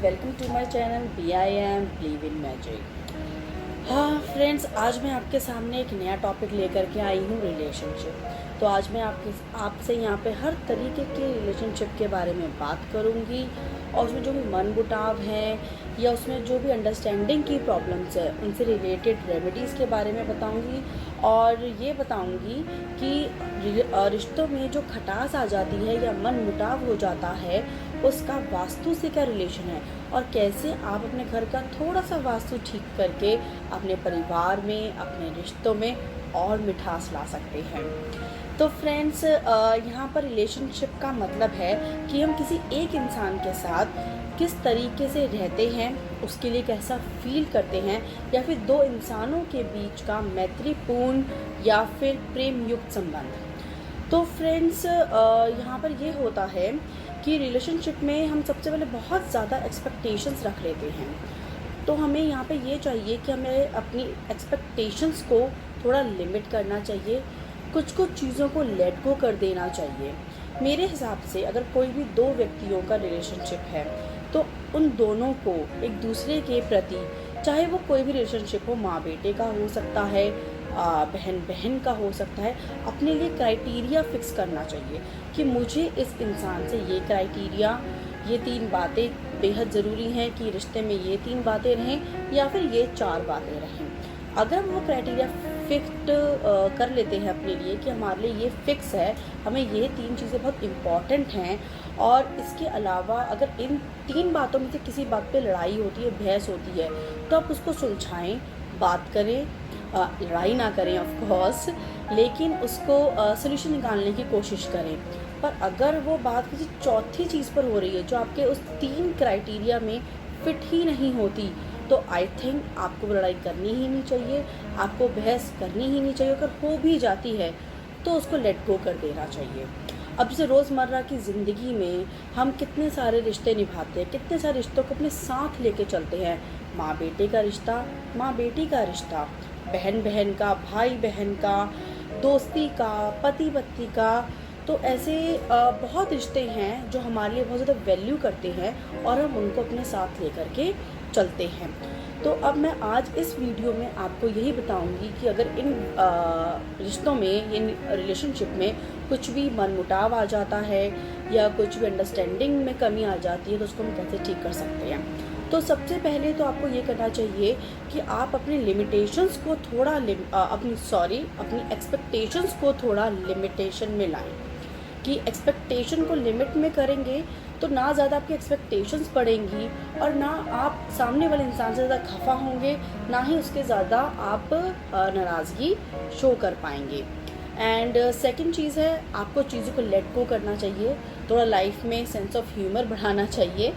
Welcome to my channel BIM believe in magic. हाँ friends, आज मैं आपके सामने एक नया टॉपिक लेकर के आई हूँ, रिलेशनशिप। तो आज मैं आपसे यहाँ पे हर तरीके के रिलेशनशिप के बारे में बात करूँगी और उसमें जो भी मनमुटाव हैं या उसमें जो भी अंडरस्टैंडिंग की प्रॉब्लम्स है उनसे रिलेटेड रेमेडीज़ के बारे में बताऊँगी। और ये बताऊँगी कि रिश्तों में जो खटास आ जाती है या मनमुटाव हो जाता है उसका वास्तु से क्या रिलेशन है और कैसे आप अपने घर का थोड़ा सा वास्तु ठीक करके अपने परिवार में, अपने रिश्तों में और मिठास ला सकते हैं। तो फ्रेंड्स, यहाँ पर रिलेशनशिप का मतलब है कि हम किसी एक इंसान के साथ किस तरीके से रहते हैं, उसके लिए कैसा फील करते हैं, या फिर दो इंसानों के बीच का मैत्रीपूर्ण या फिर प्रेम युक्त संबंध। तो फ्रेंड्स, यहाँ पर ये होता है कि रिलेशनशिप में हम सबसे पहले बहुत ज़्यादा एक्सपेक्टेशंस रख लेते हैं। तो हमें यहाँ पे ये चाहिए कि हमें अपनी एक्सपेक्टेशंस को थोड़ा लिमिट करना चाहिए, कुछ चीज़ों को लेट गो कर देना चाहिए। मेरे हिसाब से अगर कोई भी दो व्यक्तियों का रिलेशनशिप है तो उन दोनों को एक दूसरे के प्रति, चाहे वो कोई भी रिलेशनशिप हो, माँ बेटे का हो सकता है, बहन बहन का हो सकता है, अपने लिए क्राइटेरिया फिक्स करना चाहिए कि मुझे इस इंसान से ये क्राइटेरिया, ये 3 बातें बेहद ज़रूरी हैं कि रिश्ते में ये 3 बातें रहें या फिर ये 4 बातें रहें। अगर हम वो क्राइटेरिया फिक्स्ड कर लेते हैं अपने लिए कि हमारे लिए ये फिक्स है, हमें ये 3 चीज़ें बहुत इम्पॉर्टेंट हैं, और इसके अलावा अगर इन 3 बातों में से किसी बात पे लड़ाई होती है, बहस होती है, तो आप उसको सुलझाएं, बात करें, लड़ाई ना करें ऑफ कोर्स, लेकिन उसको सॉल्यूशन निकालने की कोशिश करें। पर अगर वो बात किसी चौथी चीज़ पर हो रही है जो आपके उस 3 क्राइटेरिया में फिट ही नहीं होती, तो आई थिंक आपको वो लड़ाई करनी ही नहीं चाहिए, आपको बहस करनी ही नहीं चाहिए। अगर हो भी जाती है तो उसको लेट गो कर देना चाहिए। अब जैसे रोज़मर्रा की ज़िंदगी में हम कितने सारे रिश्ते निभाते हैं, कितने सारे रिश्तों को अपने साथ लेके चलते हैं। माँ बेटे का रिश्ता, माँ बेटी का रिश्ता, बहन बहन का, भाई बहन का, दोस्ती का, पति पत्नी का। तो ऐसे बहुत रिश्ते हैं जो हमारे लिए बहुत ज़्यादा वैल्यू करते हैं और हम उनको अपने साथ लेकर के चलते हैं। तो अब मैं आज इस वीडियो में आपको यही बताऊंगी कि अगर इन रिश्तों में, इन रिलेशनशिप में कुछ भी मनमुटाव आ जाता है या कुछ भी अंडरस्टैंडिंग में कमी आ जाती है तो उसको हम कैसे ठीक कर सकते हैं। तो सबसे पहले तो आपको ये करना चाहिए कि आप अपने लिमिटेशंस को थोड़ा अपनी एक्सपेक्टेशंस को थोड़ा लिमिटेशन में लाएं। कि एक्सपेक्टेशन को लिमिट में करेंगे तो ना ज़्यादा आपकी एक्सपेक्टेशंस बढ़ेंगी और ना आप सामने वाले इंसान से ज़्यादा खफा होंगे, ना ही उसके ज़्यादा आप नाराज़गी शो कर पाएंगे। एंड सेकंड चीज़ है, आपको चीज़ों को लेट गो करना चाहिए। थोड़ा लाइफ में सेंस ऑफ ह्यूमर बढ़ाना चाहिए।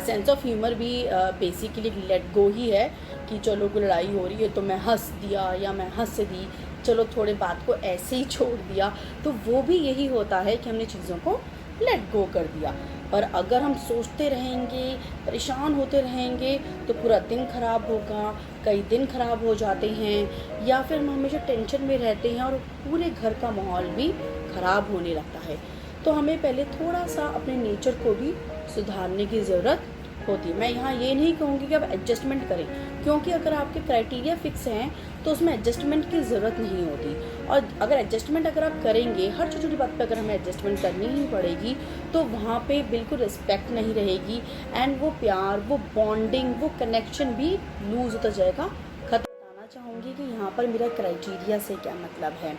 सेंस ऑफ ह्यूमर भी बेसिकली लेट गो ही है कि चलो कोई लड़ाई हो रही है तो मैं हंस दिया या मैं हंस दी, चलो थोड़े बात को ऐसे ही छोड़ दिया। तो वो भी यही होता है कि हमने चीज़ों को लेट गो कर दिया। और अगर हम सोचते रहेंगे, परेशान होते रहेंगे तो पूरा दिन ख़राब होगा, कई दिन ख़राब हो जाते हैं, या फिर हम हमेशा टेंशन में रहते हैं और पूरे घर का माहौल भी ख़राब होने लगता है। तो हमें पहले थोड़ा सा अपने नेचर को भी सुधारने की ज़रूरत होती है। मैं यहाँ ये नहीं कहूँगी कि आप एडजस्टमेंट करें, क्योंकि अगर आपके क्राइटेरिया फिक्स हैं तो उसमें एडजस्टमेंट की ज़रूरत नहीं होती। और अगर एडजस्टमेंट अगर आप करेंगे, हर छोटी छोटी बात पे अगर हमें एडजस्टमेंट करनी ही पड़ेगी, तो वहाँ पे बिल्कुल रिस्पेक्ट नहीं रहेगी एंड वो प्यार, वो बॉन्डिंग, वो कनेक्शन भी लूज़ होता जाएगा, खत्म। बताना चाहूँगी कि यहाँ पर मेरा क्राइटेरिया से क्या मतलब है।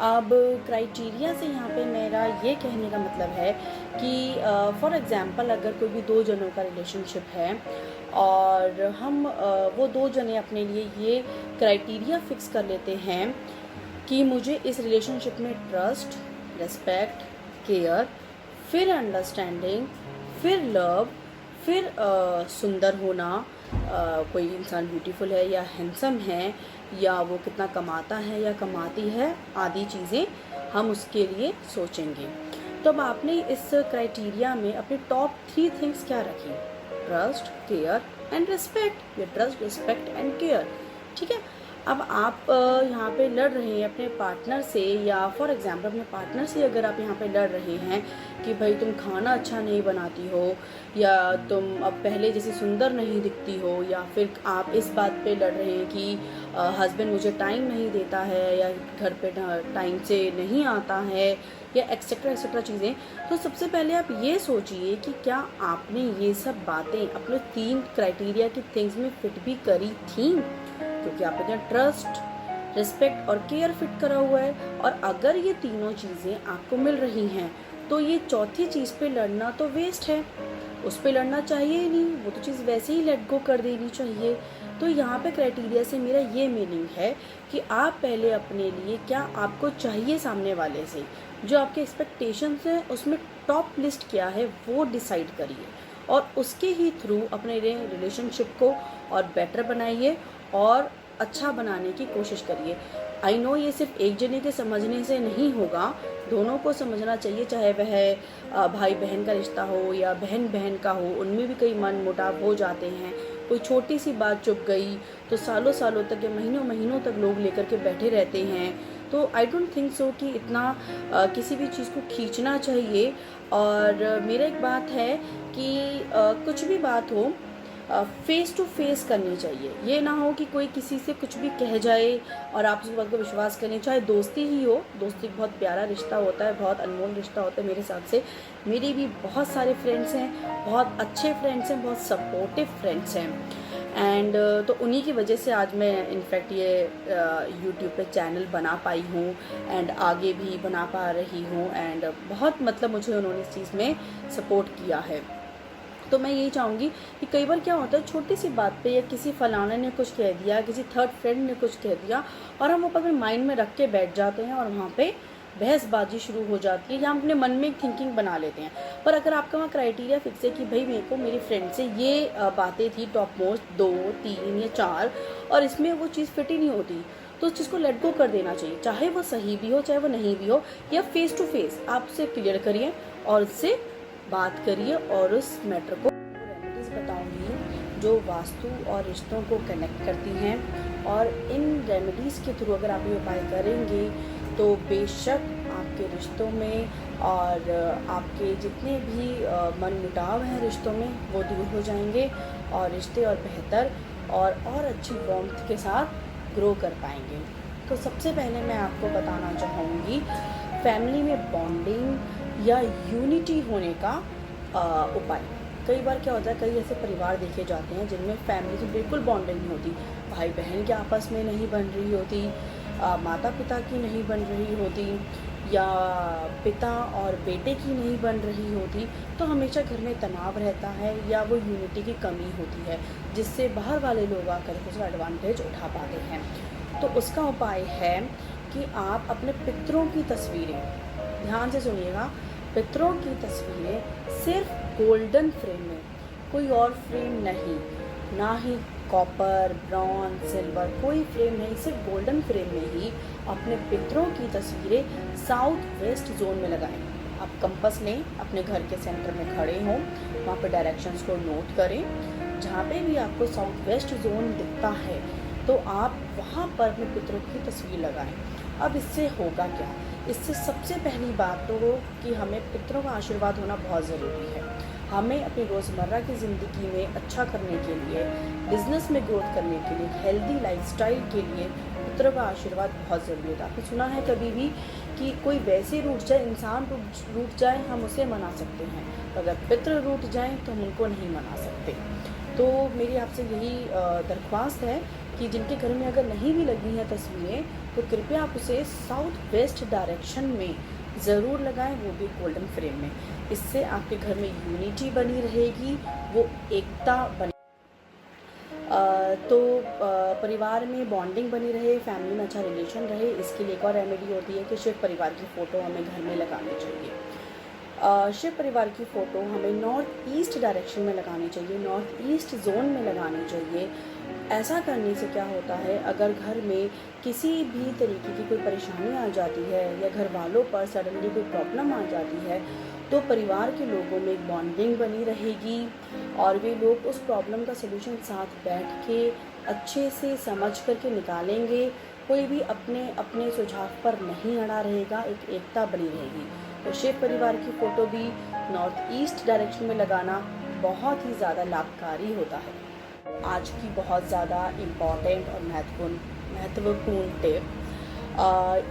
अब क्राइटेरिया से यहाँ पे मेरा ये कहने का मतलब है कि फॉर एग्ज़ाम्पल अगर कोई भी 2 जनों का रिलेशनशिप है और हम वो 2 जने अपने लिए ये क्राइटेरिया फिक्स कर लेते हैं कि मुझे इस रिलेशनशिप में ट्रस्ट, रिस्पेक्ट, केयर, फिर अंडरस्टैंडिंग, फिर लव, फिर सुंदर होना, कोई इंसान ब्यूटीफुल है या हैंडसम है, या वो कितना कमाता है या कमाती है, आदि चीज़ें हम उसके लिए सोचेंगे। तो अब आपने इस क्राइटेरिया में अपने टॉप 3 थिंग्स क्या रखी? Trust, care and respect. या ट्रस्ट, रिस्पेक्ट एंड केयर, ठीक है। अब आप यहाँ पे लड़ रहे हैं अपने पार्टनर से, या फॉर एग्जांपल अपने पार्टनर से अगर आप यहाँ पे लड़ रहे हैं कि भाई तुम खाना अच्छा नहीं बनाती हो, या तुम अब पहले जैसी सुंदर नहीं दिखती हो, या फिर आप इस बात पे लड़ रहे हैं कि हस्बैंड मुझे टाइम नहीं देता है, या घर पे टाइम से नहीं आता है, या एक्सेट्रा एक्सेट्रा चीज़ें, तो सबसे पहले आप ये सोचिए कि क्या आपने ये सब बातें अपने 3 क्राइटेरिया की थिंग्स में फिट भी करी थी, क्योंकि आपने ट्रस्ट, रिस्पेक्ट और केयर फिट करा हुआ है। और अगर ये तीनों चीज़ें आपको मिल रही हैं तो ये चौथी चीज़ पे लड़ना तो वेस्ट है, उस पे लड़ना चाहिए ही नहीं, वो तो चीज़ वैसे ही लेट गो कर देनी चाहिए। तो यहाँ पे क्राइटेरिया से मेरा ये मीनिंग है कि आप पहले अपने लिए क्या आपको चाहिए सामने वाले से, जो आपके एक्सपेक्टेशंस हैं उसमें टॉप लिस्ट क्या है वो डिसाइड करिए, और उसके ही थ्रू अपने रिलेशनशिप को और बेटर बनाइए और अच्छा बनाने की कोशिश करिए। आई नो ये सिर्फ एक जने के समझने से नहीं होगा, दोनों को समझना चाहिए, चाहे वह भाई बहन का रिश्ता हो या बहन बहन का हो, उनमें भी कई मन मुटाव हो जाते हैं। कोई छोटी सी बात चुप गई तो सालों सालों तक या महीनों महीनों तक लोग लेकर के बैठे रहते हैं। तो आई डोंट थिंक सो कि इतना किसी भी चीज़ को खींचना चाहिए। और मेरा एक बात है कि कुछ भी बात हो फेस टू फेस करनी चाहिए। ये ना हो कि कोई किसी से कुछ भी कह जाए और आप उस बात को विश्वास करें, चाहे दोस्ती ही हो। दोस्ती बहुत प्यारा रिश्ता होता है, बहुत अनमोल रिश्ता होता है। मेरे हिसाब से मेरे भी बहुत सारे फ्रेंड्स हैं, बहुत अच्छे फ्रेंड्स हैं, बहुत सपोर्टिव फ्रेंड्स हैं। एंड तो उन्हीं की वजह से आज मैं इनफैक्ट ये यूट्यूब पे चैनल बना पाई हूँ एंड आगे भी बना पा रही हूँ। एंड बहुत मतलब मुझे उन्होंने इस चीज़ में सपोर्ट किया है। तो मैं यही चाहूँगी कि कई बार क्या होता है, छोटी सी बात पे या किसी फलाने ने कुछ कह दिया, किसी थर्ड फ्रेंड ने कुछ कह दिया, और हम वो अपने माइंड में रख के बैठ जाते हैं और वहाँ पे बहसबाजी शुरू हो जाती है, या हम अपने मन में एक थिंकिंग बना लेते हैं। पर अगर आपका वहाँ क्राइटेरिया फिक्स है कि भाई मेरे को मेरी फ्रेंड से ये बातें थी टॉप मोस्ट 2, 3 या 4, और इसमें वो चीज़ फिट ही नहीं होती, तो उस चीज़ को लेट गो कर देना चाहिए, चाहे वो सही भी हो चाहे वो नहीं भी हो। या फेस टू फेस आप उसे क्लियर करिए और उससे बात करिए और उस मैटर को रेमेडीज़ बताऊंगी जो वास्तु और रिश्तों को कनेक्ट करती हैं। और इन रेमेडीज़ के थ्रू अगर आप ये उपाय करेंगे तो बेशक आपके रिश्तों में और आपके जितने भी मन मुटाव हैं रिश्तों में वो दूर हो जाएंगे, और रिश्ते और बेहतर और अच्छी वार्मथ के साथ ग्रो कर पाएंगे। तो सबसे पहले मैं आपको बताना चाहूँगी फैमिली में बॉन्डिंग या यूनिटी होने का उपाय। कई बार क्या होता है, कई ऐसे परिवार देखे जाते हैं जिनमें फैमिली से बिल्कुल बॉन्डिंग नहीं होती, भाई बहन के आपस में नहीं बन रही होती, माता पिता की नहीं बन रही होती, या पिता और बेटे की नहीं बन रही होती। तो हमेशा घर में तनाव रहता है या वो यूनिटी की कमी होती है, जिससे बाहर वाले लोग आकर उसका एडवांटेज उठा पाते हैं। तो उसका उपाय है कि आप अपने पितरों की तस्वीरें, ध्यान से सुनिएगा, पितरों की तस्वीरें सिर्फ गोल्डन फ्रेम में, कोई और फ्रेम नहीं, ना ही कॉपर, ब्रॉन्ज, सिल्वर, कोई फ्रेम नहीं, सिर्फ गोल्डन फ्रेम में ही अपने पितरों की तस्वीरें साउथ वेस्ट जोन में लगाएं। आप कंपास लें, अपने घर के सेंटर में खड़े हों, वहाँ पर डायरेक्शंस को नोट करें, जहाँ पे भी आपको साउथ वेस्ट जोन दिखता है तो आप वहाँ पर अपने पितरों की तस्वीर लगाएं। अब इससे होगा क्या, इससे सबसे पहली बात तो हो कि हमें पितरों का आशीर्वाद होना बहुत ज़रूरी है। हमें अपनी रोज़मर्रा की ज़िंदगी में अच्छा करने के लिए, बिज़नेस में ग्रोथ करने के लिए, हेल्दी लाइफस्टाइल के लिए पितरों का आशीर्वाद बहुत ज़रूरी होता है। आपने सुना है कभी भी कि कोई वैसे रूठ जाए, इंसान रूठ जाए, हम उसे मना सकते हैं, तो अगर पितृ रूठ जाएं तो हम उनको नहीं मना सकते। तो मेरी आपसे यही दरख्वास्त है कि जिनके घर में अगर नहीं भी लगी हैं तस्वीरें तो कृपया आप उसे साउथ वेस्ट डायरेक्शन में ज़रूर लगाएं, वो भी गोल्डन फ्रेम में। इससे आपके घर में यूनिटी बनी रहेगी, वो एकता बनी परिवार में बॉन्डिंग बनी रहे, फैमिली में अच्छा रिलेशन रहे। इसके लिए एक और रेमेडी होती है कि शिव परिवार की फ़ोटो हमें घर में लगानी चाहिए। शिव परिवार की फ़ोटो हमें नॉर्थ ईस्ट डायरेक्शन में लगानी चाहिए, नॉर्थ ईस्ट जोन में लगानी चाहिए। ऐसा करने से क्या होता है, अगर घर में किसी भी तरीके की कोई परेशानी आ जाती है या घर वालों पर सडनली कोई प्रॉब्लम आ जाती है तो परिवार के लोगों में एक बॉन्डिंग बनी रहेगी और वे लोग उस प्रॉब्लम का सलूशन साथ बैठ के अच्छे से समझ करके निकालेंगे, कोई भी अपने अपने सुझाव पर नहीं अड़ा रहेगा, एक एकता बनी रहेगी। तो शिव परिवार की फ़ोटो भी नॉर्थ ईस्ट डायरेक्शन में लगाना बहुत ही ज़्यादा लाभकारी होता है। आज की बहुत ज़्यादा इम्पॉर्टेंट और महत्वपूर्ण टिप,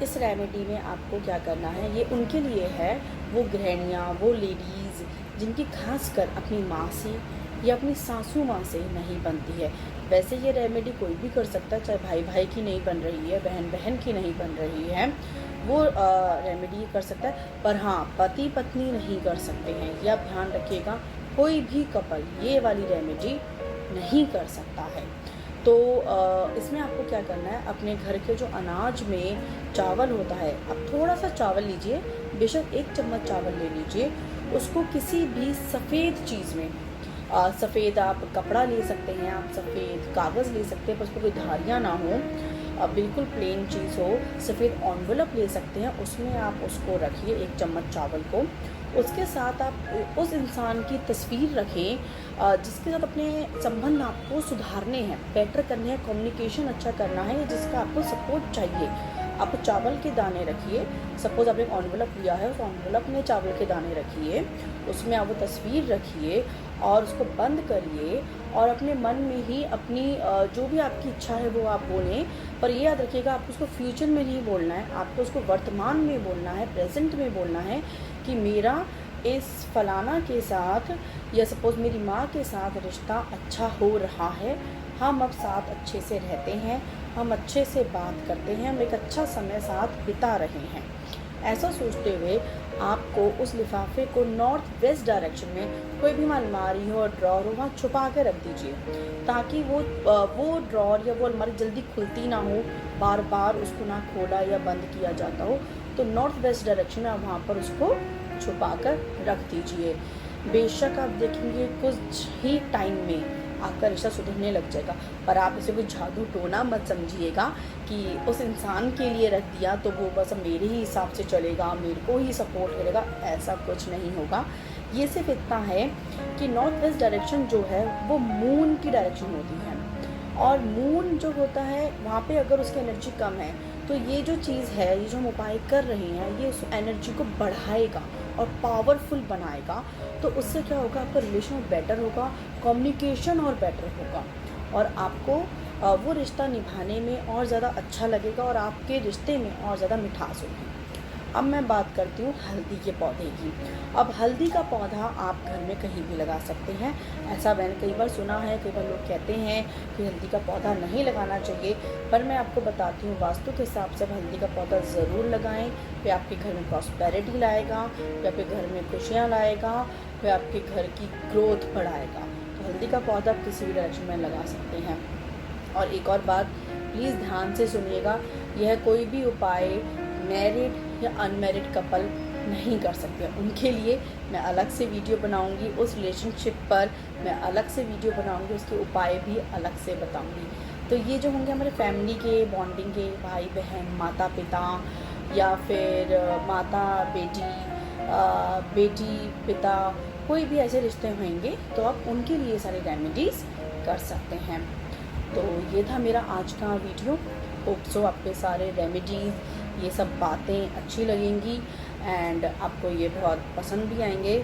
इस रेमेडी में आपको क्या करना है, ये उनके लिए है, वो गृहिणियाँ, वो लेडीज़ जिनकी खासकर अपनी माँ से या अपनी सासू माँ से नहीं बनती है। वैसे ये रेमेडी कोई भी कर सकता है, चाहे भाई भाई की नहीं बन रही है, बहन बहन की नहीं बन रही है, वो रेमेडी कर सकता है। पर हाँ, पति पत्नी नहीं कर सकते हैं, यह ध्यान रखिएगा। कोई भी कपल ये वाली रेमेडी नहीं कर सकता है। तो इसमें आपको क्या करना है, अपने घर के जो अनाज में चावल होता है, अब थोड़ा सा चावल लीजिए, बेशक 1 चम्मच चावल ले लीजिए, उसको किसी भी सफ़ेद चीज़ में, सफ़ेद आप कपड़ा ले सकते हैं, आप सफ़ेद कागज़ ले सकते हैं, पर उसको कोई धारियाँ ना हो, बिल्कुल प्लेन चीज़ हो, सफ़ेद एनवलप ले सकते हैं, उसमें आप उसको रखिए 1 चम्मच चावल को। उसके साथ आप उस इंसान की तस्वीर रखें जिसके साथ अपने संबंध आपको सुधारने हैं, बेटर करने हैं, कम्युनिकेशन अच्छा करना है, जिसका आपको सपोर्ट चाहिए। आप चावल के दाने रखिए, सपोज़ आपने एक एनवलप लिया है, उस एनवलप में चावल के दाने रखिए, उसमें आप वो तस्वीर रखिए और उसको बंद करिए और अपने मन में ही अपनी जो भी आपकी इच्छा है वो आप बोलें। पर ये याद रखिएगा, आपको उसको फ्यूचर में नहीं बोलना है, आपको उसको वर्तमान में बोलना है, प्रेजेंट में बोलना है कि मेरा इस फलाना के साथ या सपोज़ मेरी माँ के साथ रिश्ता अच्छा हो रहा है, हम अब साथ अच्छे से रहते हैं, हम अच्छे से बात करते हैं, हम एक अच्छा समय साथ बिता रहे हैं। ऐसा सोचते हुए आपको उस लिफाफे को नॉर्थ वेस्ट डायरेक्शन में कोई भी अलमारी हो, ड्रॉर हो, वहाँ छुपा के रख दीजिए, ताकि वो ड्रॉर या वो अलमारी जल्दी खुलती ना हो, बार बार उसको ना खोला या बंद किया जाता हो। तो नॉर्थ वेस्ट डायरेक्शन में आप वहाँ पर उसको छुपा कर रख दीजिए। बेशक आप देखेंगे कुछ ही टाइम में आपका रिश्ता सुधरने लग जाएगा, पर आप इसे कोई जादू टोना मत समझिएगा कि उस इंसान के लिए रख दिया तो वो बस मेरे ही हिसाब से चलेगा, मेरे को ही सपोर्ट करेगा, ऐसा कुछ नहीं होगा। ये सिर्फ इतना है कि नॉर्थ वेस्ट डायरेक्शन जो है वो मून की डायरेक्शन होती है, और मून जो होता है वहाँ पे अगर उसकी एनर्जी कम है तो ये जो चीज़ है, ये जो हम उपाय कर रहे हैं, ये उस एनर्जी को बढ़ाएगा और पावरफुल बनाएगा। तो उससे क्या होगा, आपका रिलेशन बेटर होगा, कम्युनिकेशन और बेटर होगा, और आपको वो रिश्ता निभाने में और ज़्यादा अच्छा लगेगा और आपके रिश्ते में और ज़्यादा मिठास होगी। अब मैं बात करती हूँ हल्दी के पौधे की। अब हल्दी का पौधा आप घर में कहीं भी लगा सकते हैं, ऐसा मैंने कई बार सुना है, कई बार लोग कहते हैं कि हल्दी का पौधा नहीं लगाना चाहिए, पर मैं आपको बताती हूँ वास्तु के हिसाब से हल्दी का पौधा ज़रूर लगाएं। वह आपके घर में प्रॉस्पेरिटी लाएगा, वह आपके घर में खुशियाँ लाएगा, वह आपके घर की ग्रोथ बढ़ाएगा। तो हल्दी का पौधा आप किसी भी डायरेक्शन में लगा सकते हैं। और एक और बात प्लीज़ ध्यान से सुनिएगा, यह कोई भी उपाय मैरिड या अनमैरिड कपल नहीं कर सकते। उनके लिए मैं अलग से वीडियो बनाऊंगी, उस रिलेशनशिप पर मैं अलग से वीडियो बनाऊंगी, उसके उपाय भी अलग से बताऊंगी। तो ये जो होंगे हमारे फैमिली के बॉन्डिंग के, भाई बहन, माता पिता, या फिर माता बेटी, बेटी पिता, कोई भी ऐसे रिश्ते होंगे तो आप उनके लिए सारी रेमेडीज़ कर सकते हैं। तो ये था मेरा आज का वीडियो। होप सो आपके सारे रेमेडीज़, ये सब बातें अच्छी लगेंगी एंड आपको ये बहुत पसंद भी आएंगे।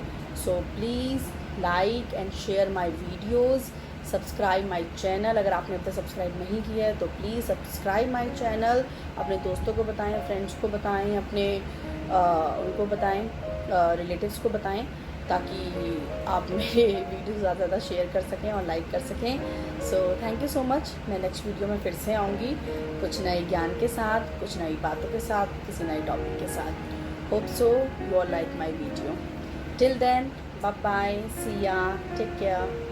So please like and share my videos, subscribe my channel. अगर आपने अब तक सब्सक्राइब नहीं किया है तो प्लीज़ सब्सक्राइब माय चैनल। अपने दोस्तों को बताएं, फ्रेंड्स को बताएं, अपने उनको बताएं, रिलेटिव्स को बताएं, ताकि आप मेरे वीडियो ज़्यादा ज़्यादा शेयर कर सकें और लाइक कर सकें। So thank you so much. मैं नेक्स्ट वीडियो में फिर से आऊँगी कुछ नए ज्ञान के साथ, कुछ नई बातों के साथ, किसी नए टॉपिक के साथ। Hope so you all like my video. Till then, bye bye, see ya, take care.